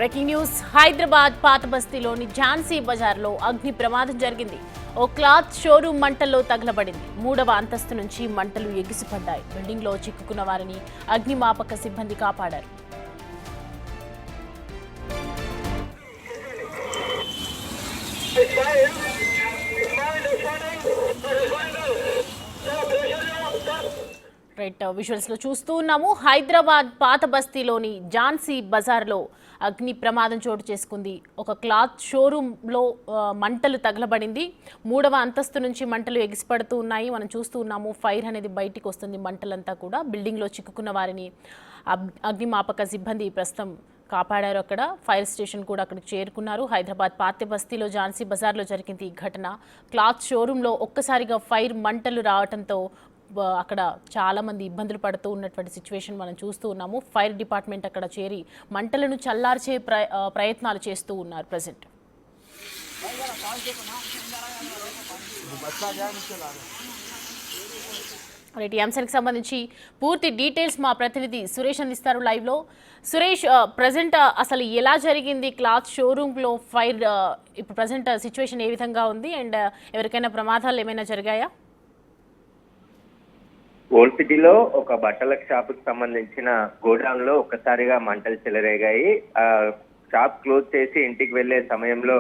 Breaking news Hyderabad పాత బస్తీలోని ఝాన్సీ బజార్లో అగ్ని ప్రమాదం జరిగింది. ఓ క్లాత్ షోరూమ్ మంటల్లో తగలబడింది. 3వ అంతస్తు నుంచి మంటలు ఎగిసిపడ్డాయి. బిల్డింగ్లో చిక్కుకున్న వారిని అగ్నిమాపక సిబ్బంది కాపాడారు. రైట్ విజువల్స్ లో చూస్తూ ఉన్నాము. హైదరాబాద్ పాత బస్తీలోని ఝాన్సీ బజార్లో అగ్ని ప్రమాదం చోటు చేసుకుంది. ఒక క్లాత్ షోరూంలో మంటలు తగలబడింది. 3వ అంతస్తు నుంచి మంటలు ఎగిసిపడుతూ ఉన్నాయి. మనం చూస్తూ ఉన్నాము. ఫైర్ అనేది బయటికి వస్తుంది. మంటలంతా కూడా బిల్డింగ్లో చిక్కుకున్న వారిని అగ్నిమాపక సిబ్బంది ప్రస్తుతం కాపాడారు. అక్కడ ఫైర్ స్టేషన్ కూడా అక్కడికి చేరుకున్నారు. హైదరాబాద్ పాత బస్తీలో ఝాన్సీ బజార్లో జరిగింది ఈ ఘటన. క్లాత్ షోరూంలో ఒక్కసారిగా ఫైర్ మంటలు రావడంతో అక్కడ చాలా మంది ఇబ్బందులు పడుతూ ఉన్నటువంటి సిచ్యువేషన్ మనం చూస్తూ ఉన్నాము. ఫైర్ డిపార్ట్మెంట్ అక్కడ చేరి మంటలను చల్లార్చే ప్రయత్నాలు చేస్తూ ఉన్నారు ప్రజెంట్. రైట్, ఈ అంశానికి సంబంధించి పూర్తి డీటెయిల్స్ మా ప్రతినిధి సురేష్ అందిస్తారు లైవ్లో. సురేష్, ప్రజెంట్ అసలు ఎలా జరిగింది క్లాత్ షోరూంలో ఫైర్? ఇప్పుడు ప్రజెంట్ సిచ్యువేషన్ ఏ విధంగా ఉంది అండ్ ఎవరికైనా ప్రమాదాలు ఏమైనా జరిగాయా? ఓల్డ్ సిటీలో ఒక బట్టల షాపుకి సంబంధించిన గోడౌన్ లో ఒక్కసారిగా మంటలు చెలరేగాయి. షాప్ క్లోజ్ చేసి ఇంటికి వెళ్లే సమయంలో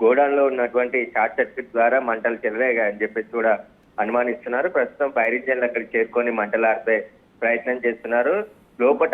గోడౌన్ లో ఉన్నటువంటి షార్ట్ సర్క్యూట్ ద్వారా మంటలు చెలరేగాయని చెప్పేసి కూడా అనుమానిస్తున్నారు. ప్రస్తుతం ఫైర్ ఇంజన్లు అక్కడికి చేరుకొని మంటలు ఆర్పే ప్రయత్నం చేస్తున్నారు. లోపల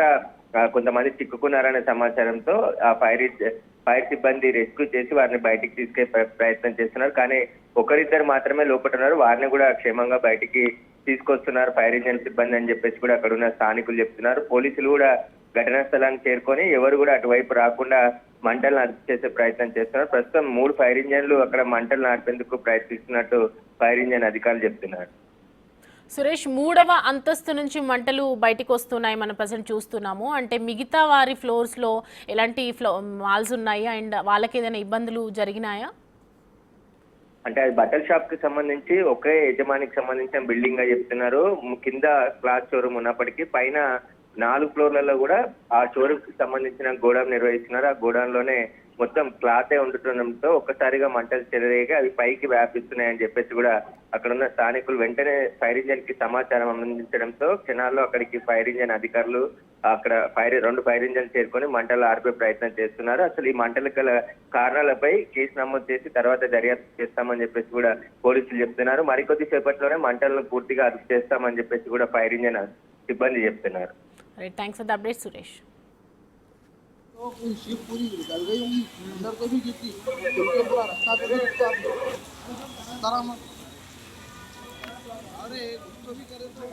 కొంతమంది చిక్కుకున్నారనే సమాచారంతో ఆ ఫైర్ సిబ్బంది రెస్క్యూ చేసి వారిని బయటికి తీసుకెళ్లే ప్రయత్నం చేస్తున్నారు. కానీ ఒకరిద్దరు మాత్రమే లోపల ఉన్నారు. వారిని కూడా క్షేమంగా బయటికి తీసుకొస్తున్నారు ఫైర్ ఇంజన్ సిబ్బంది అని చెప్పేసి కూడా అక్కడ ఉన్న స్థానికులు చెప్తున్నారు. పోలీసులు కూడా ఘటనా స్థలానికి చేరుకొని ఎవరు కూడా అటువైపు రాకుండా మంటలను అదుపు చేసే ప్రయత్నం చేస్తున్నారు. ప్రస్తుతం 3 ఫైర్ ఇంజన్లు అక్కడ మంటలను ఆర్పేందుకు ప్రయత్నిస్తున్నట్టు ఫైర్ ఇంజన్ అధికారులు చెప్తున్నారు. సురేష్, 3వ అంతస్తు నుంచి మంటలు బయటకు వస్తున్నాయి మనం ప్రజెంట్ చూస్తున్నాము. అంటే మిగతా వారి ఫ్లోర్స్ లో ఎలాంటి మాల్స్ ఉన్నాయి అండ్ వాళ్ళకి ఏదైనా ఇబ్బందులు జరిగినాయా? అంటే అది బట్టల షాప్ కి సంబంధించి ఒకే యజమానికి సంబంధించిన బిల్డింగ్ గా చెప్తున్నారు. కింద క్లాత్ షోరూమ్ ఉన్నప్పటికీ పైన 4 ఫ్లోర్లలో కూడా ఆ షోరూమ్ కి సంబంధించిన గోడౌన్ నిర్వహిస్తున్నారు. ఆ గోడౌన్ లోనే మొత్తం క్లాతే ఉండటంతో ఒక్కసారిగా మంటలు చెలరేగి అవి పైకి వ్యాపిస్తున్నాయని చెప్పేసి కూడా అక్కడ ఉన్న స్థానికులు వెంటనే ఫైర్ ఇంజన్ కి సమాచారం అందించడంతో క్షణాల్లో అక్కడికి ఫైర్ ఇంజన్ అధికారులు అక్కడ 2 ఫైర్ ఇంజన్ చేరుకొని మంటలు ఆర్పే ప్రయత్నం చేస్తున్నారు. అసలు ఈ మంటలు గల కారణాలపై కేసు నమోదు చేసి తర్వాత దర్యాప్తు చేస్తామని చెప్పేసి కూడా పోలీసులు చెప్తున్నారు. మరికొద్ది సేపట్లోనే మంటలను పూర్తిగా అదుపు చేస్తామని చెప్పేసి కూడా ఫైర్ ఇంజన్ సిబ్బంది చెప్తున్నారు. Thanks for the update Suresh. तो कोई शिप पूरी निकल गई होंगी अंदर को भी गिरती उनके पूरा रास्ता पे भी तरह अरे कुछ तो भी करे तो